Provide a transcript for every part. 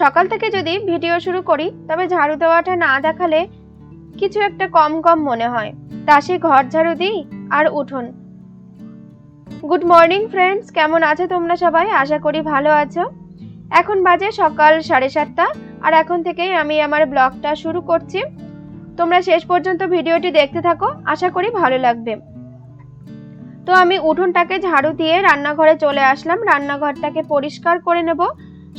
সকাল থেকে যদি ভিডিও শুরু করি তবে ঝাড়ু দেওয়াটা না দেখালে কিছু একটা কম কম মনে হয়। তাসে ঘর ঝাড়ু দিই আর উঠোন। গুড মর্নিং ফ্রেন্ডস, কেমন আছো তোমরা সবাই? আশা করি ভালো আছো। এখন বাজে সকাল 7:30 আর এখন থেকেই আমি আমার ব্লগটা শুরু করছি। তোমরা শেষ পর্যন্ত ভিডিওটি দেখতে থাকো, আশা করি ভালো লাগবে। তো আমি উঠোনটাকে ঝাড়ু দিয়ে রান্নাঘরে চলে আসলাম। রান্নাঘরটাকে পরিষ্কার করে নেব।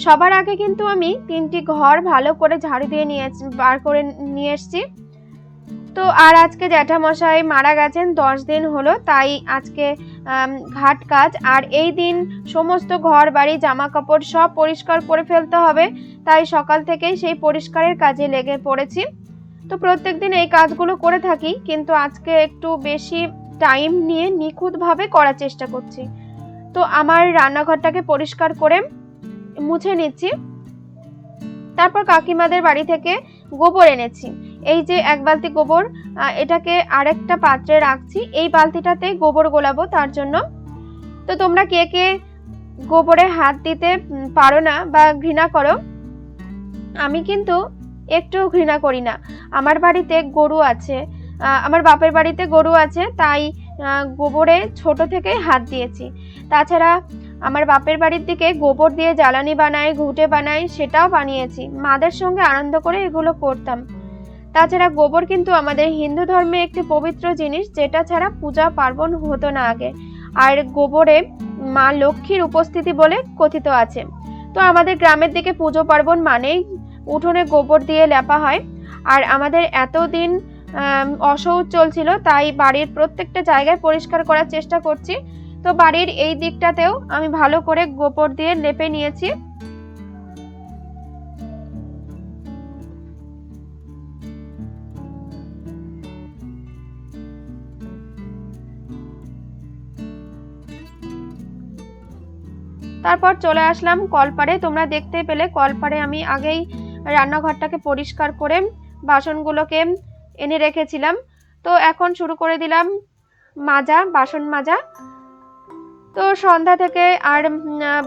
সবার আগে কিন্তু আমি 3টি ঘর ভালো করে ঝাড়ু দিয়ে বার করে নিয়ে এসেছি। তো আর আজকে জ্যাঠামশাই মারা গেছেন, 10 দিন হলো, তাই আজকে ঘাট কাজ। আর এই দিন সমস্ত ঘর বাড়ি জামা কাপড় সব পরিষ্কার করে ফেলতে হবে, তাই সকাল থেকেই সেই পরিষ্কারের কাজে লেগে পড়েছি। তো প্রত্যেকদিন এই কাজগুলো করে থাকি, কিন্তু আজকে একটু বেশি টাইম নিয়ে নিখুঁতভাবে করার চেষ্টা করছি। তো আমার রান্নাঘরটাকে পরিষ্কার করে মুছে নিচ্ছি। তারপর কাকিমাদের বাড়ি থেকে গোবর এনেছি। এই যে 1 বালতি গোবর, এটাকে আরেকটা পাত্রে রাখছি। এই বালতিটাতে গোবর গোলাবো তার জন্য। তো তোমরা কে কে গোবরে হাত দিতে পারো না বা ঘৃণা করো? আমি কিন্তু একটু ঘৃণা করি না। আমার বাড়িতে গরু আছে, আমার বাপের বাড়িতে গরু আছে, তাই গোবরে ছোট থেকেই হাত দিয়েছি। তাছাড়া আমার বাপের বাড়ির দিকে গোবর দিয়ে জ্বালানি বানাই, ঘুঁটে বানাই, সেটাও বানিয়েছি। মাদের সঙ্গে আনন্দ করে এগুলো করতাম। তাছাড়া গোবর কিন্তু আমাদের হিন্দু ধর্মে একটি পবিত্র জিনিস, যেটা ছাড়া পূজা পার্বণ হতো না আগে। আর গোবরে মা লক্ষ্মীর উপস্থিতি বলে কথিত আছে। তো আমাদের গ্রামের দিকে পুজো পার্বণ মানেই উঠোনে গোবর দিয়ে লেপা হয়। আর আমাদের এতদিন অশৌচ চলছিল, তাই বাড়ির প্রত্যেকটা জায়গায় পরিষ্কার করার চেষ্টা করছি। তো বাড়ির এই দিকটাতেও আমি ভালো করে গোবর দিয়ে লেপে নিয়েছি। তারপর চলে আসলাম কলপাড়ে। তোমরা দেখতে পেলে কলপাড়ে আমি আগেই রান্নাঘরটাকে পরিষ্কার করে বাসনগুলোকে এনে রেখেছিলাম। তো এখন শুরু করে দিলাম মাজা, বাসন মাজা। তো সন্ধ্যা থেকে আর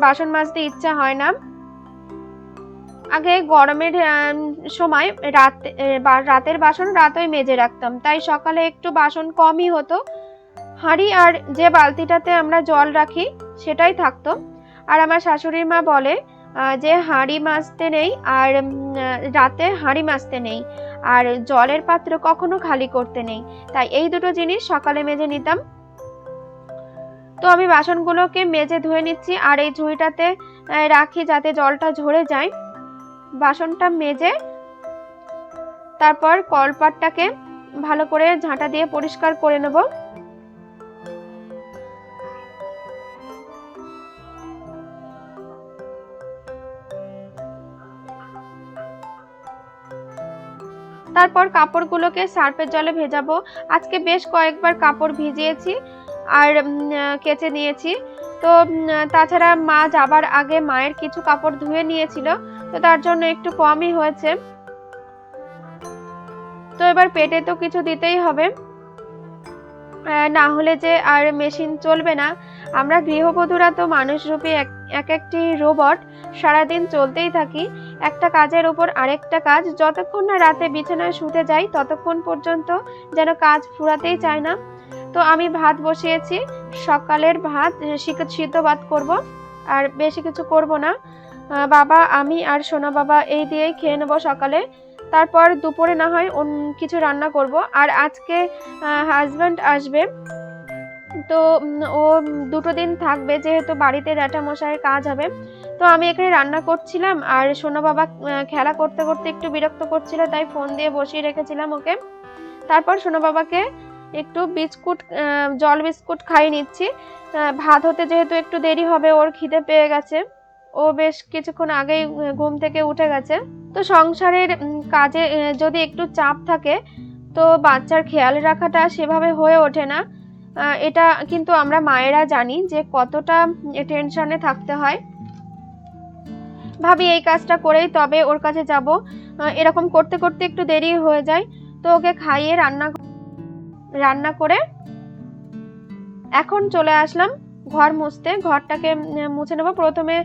বাসন মাজতে ইচ্ছা হয় না। আগে গরমের সময় রাতের বাসন রাতেই মেজে রাখতাম, তাই সকালে একটু বাসন কমই হতো। হাঁড়ি আর যে বালতিটাতে আমরা জল রাখি সেটাই থাকতো। আর আমার শাশুড়ির মা বলে যে হাঁড়ি মাজতে নেই আর রাতে হাঁড়ি মাজতে নেই, আর জলের পাত্র কখনো খালি করতে নেই। তাই এই দুটো জিনিস সকালে মেজে নিতাম। তো আমি বাসনগুলোকে মেজে ধুয়ে নিচ্ছি আর এই ঝুড়িটাতে রাখি যাতে জলটা ঝরে যায়। বাসনটা মেজে তারপর কলপাটটাকে ভালো করে ঝাঁটা দিয়ে পরিষ্কার করে নেব। তারপর কাপড়গুলোকে সার্ফের জলে ভেজাবো। আজকে বেশ কয়েকবার কাপড় ভিজিয়েছি আর কেচে নিয়েছি। তো তাছাড়া মা যাবার আগে মায়ের কিছু কাপড় ধুয়ে নিয়েছিল, তো তার জন্য একটু কমই হয়েছে। তো এবার পেটে তো কিছু দিতেই হবে, না হলে যে আর মেশিন চলবে না। আমরা গৃহবধূরা তো মানুষরূপী এক একটি রোবট, সারাদিন চলতেই থাকি একটা কাজের উপর আরেকটা কাজ। যতক্ষণ না রাতে বিছানায় শুতে যাই ততক্ষণ পর্যন্ত যেন কাজ ফুরাতেই চায় না। তো আমি ভাত বসিয়েছি, সকালের ভাত, সিদ্ধ ভাত করব, আর বেশি কিছু করব না। বাবা, আমি আর সোনা বাবা এই দিয়েই খেয়ে নেব সকালে। তারপর দুপুরে না হয় কিছু রান্না করব। আর আজকে হাজব্যান্ড আসবে, তো ও 2 দিন থাকবে, যেহেতু বাড়িতে জ্যাঠামশাইয়ের কাজ হবে। তো আমি এখানে রান্না করছিলাম আর সোনা বাবা খেলা করতে করতে একটু বিরক্ত করছিল, তাই ফোন দিয়ে বসিয়ে রেখেছিলাম ওকে। তারপর সোনা বাবাকে একটু জল বিস্কুট খাইয়ে নিচ্ছি। ভাত হতে যেহেতু একটু দেরি হবে, ওর খিদে পেয়ে গেছে, ও বেশ কিছুক্ষণ আগেই ঘুম থেকে উঠে গেছে। তো সংসারের কাজে যদি একটু চাপ থাকে তো বাচ্চার খেয়াল রাখাটা সেভাবে হয়ে ওঠে না। এটা কিন্তু আমরা মায়েরা জানি যে কতটা টেনশনে থাকতে হয়। ভাবি এই কাজটা করেই তবে ওর কাছে যাব, এরকম করতে করতে একটু দেরি হয়ে যায়। তো ওকে খাইয়ে রান্না করে এখন চলে আসলাম ঘর মুছতে। ঘরটাকে মুছে নেব। প্রথমে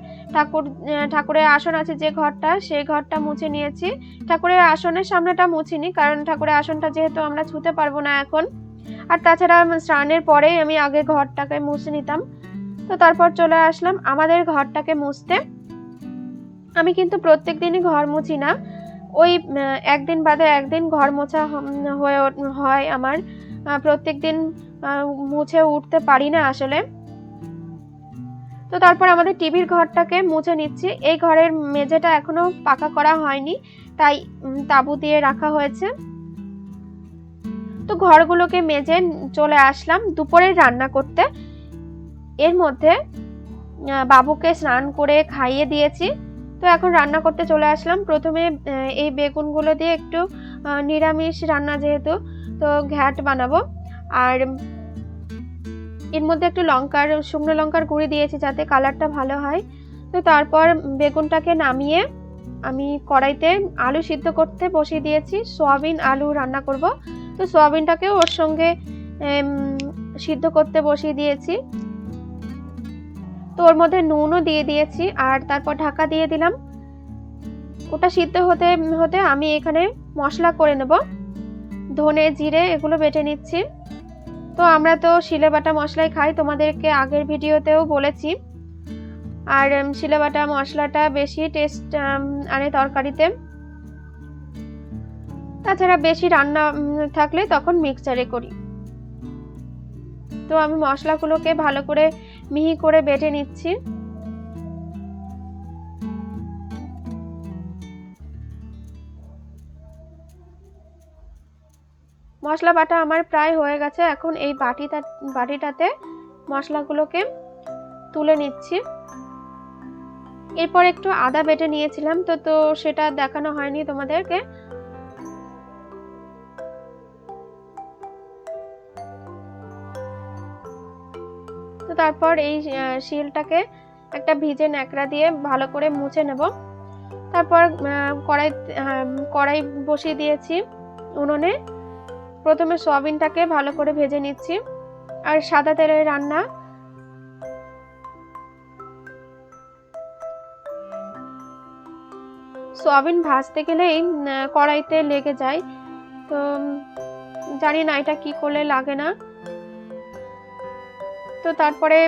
ঠাকুরের আসন আছে যে ঘরটা, সেই ঘরটা মুছে নিয়েছি। ঠাকুরের আসনের সামনেটা মুছিনি, কারণ ঠাকুরের আসনটা যেহেতু আমরা ছুঁতে পারবো না এখন, আর তাছাড়া স্নানের পরেই আমি আগে ঘরটাকে মুছে নিতাম। তো তারপর চলে আসলাম আমাদের ঘরটাকে মুছতে। আমি কিন্তু প্রত্যেক দিনই ঘর মুছি না, ওই একদিন বাদে একদিন ঘর মোছা হয় আমার। প্রত্যেক দিন মুছে উঠতে পারি না আসলে। তো তারপর আমাদের টিভির ঘরটাকে মুছে নিচ্ছি। এই ঘরের মেঝেটা এখনো পাকা করা হয়নি, তাই তাঁবু দিয়ে রাখা হয়েছে। তো ঘরগুলোকে মেজে চলে আসলাম দুপুরের রান্না করতে। এর মধ্যে বাবুকে স্নান করে খাইয়ে দিয়েছি। তো এখন রান্না করতে চলে আসলাম। প্রথমে এই বেগুনগুলো দিয়ে একটু নিরামিষ রান্না যেহেতু, তো ঘ্যাট বানাবো। আর এর মধ্যে একটু শুকনো লঙ্কার গুঁড়ি দিয়েছি যাতে কালারটা ভালো হয়। তো তারপর বেগুনটাকে নামিয়ে আমি কড়াইতে আলু সিদ্ধ করতে বসিয়ে দিয়েছি। সয়াবিন আলু রান্না করব, তো সয়াবিনটাকেও ওর সঙ্গে সিদ্ধ করতে বসিয়ে দিয়েছি। তো ওর মধ্যে নুনও দিয়ে দিয়েছি, আর তারপর ঢাকা দিয়ে দিলাম। ওটা সিদ্ধ হতে হতে আমি এখানে মশলা করে নেব। ধনে জিরে এগুলো বেটে নিচ্ছি। তো আমরা তো শিলে বাটা মশলাই খাই, তোমাদেরকে আগের ভিডিওতেও বলেছি। আর শিলে বাটা মশলাটা বেশি টেস্ট আনে তরকারিতে। তাছাড়া বেশি রান্না থাকলে তখন মিক্সচারে করি। তো আমি মশলাগুলোকে ভালো করে মিহি করে বেটে নিচ্ছি। মশলা বাটা আমার প্রায় হয়ে গেছে। এখন এই বাটিটাতে মশলাগুলোকে তুলে নিচ্ছি। এরপর একটু আদা বেটে নিয়েছিলাম, তো সেটা দেখানো হয়নি তোমাদেরকে। তো তারপর এই শিলটাকে একটা ভিজে ন্যাকড়া দিয়ে ভালো করে মুছে নেব। তারপর কড়াই বসিয়ে দিয়েছি উনুনে। প্রথমে সয়াবিনটাকে ভালো করে ভেজে নিচ্ছি। আর সাদা তেলের রান্না, সয়াবিন ভাজতে গেলেই কড়াইতে লেগে যায়। তো জানি না এটা কি করলে লাগে না। তো তারপরে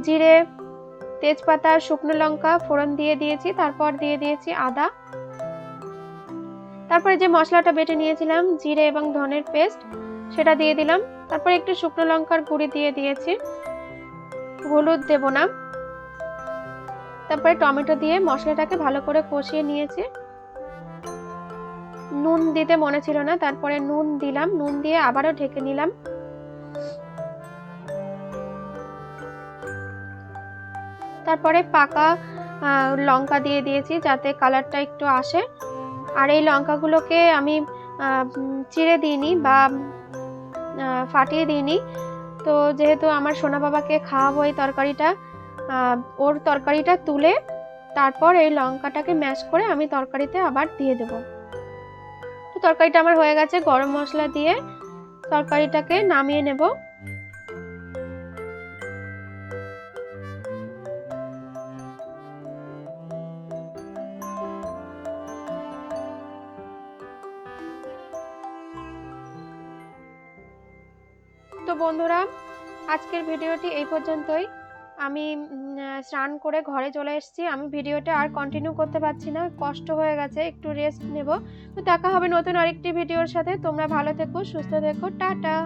জিরে, তেজপাতা, শুকনো লঙ্কা ফোড়ন দিয়ে দিয়েছি। তারপর দিয়ে দিয়েছি আদা। তারপরে যে মশলাটা বেটে নিয়েছিলাম জিরে এবং ধনের পেস্ট, সেটা দিয়ে দিলাম। তারপর একটু শুকনো লঙ্কার গুঁড়ি দিয়ে দিয়েছি, হলুদ দেব না। তারপরে টমেটো দিয়ে মশলাটাকে ভালো করে কষিয়ে নিয়েছি। নুন দিতে মনে ছিল না, তারপরে নুন দিলাম। নুন দিয়ে আবারও ঢেকে নিলাম। তারপরে পাকা লঙ্কা দিয়ে দিয়েছি যাতে কালারটা একটু আসে। আর এই লঙ্কাগুলোকে আমি চিড়ে দিইনি বা ফাটিয়ে দিইনি। তো যেহেতু আমার সোনা বাবাকে খাওয়াবো এই তরকারিটা, ওর তরকারিটা তুলে তারপর এই লঙ্কাটাকে ম্যাশ করে আমি তরকারিতে আবার দিয়ে দেব। তো তরকারিটা আমার হয়ে গেছে। গরম মশলা দিয়ে তরকারিটাকে নামিয়ে নেব। তো বন্ধুরা, আজকের ভিডিওটি এই পর্যন্তই। আমি স্নান করে ঘরে চলে এসেছি। আমি ভিডিওটা আর কন্টিনিউ করতে পারছি না, কষ্ট হয়ে গেছে, একটু রেস্ট নেব। তো দেখা হবে নতুন আরেকটি ভিডিওর সাথে। তোমরা ভালো থেকো, সুস্থ থেকো, টাটা।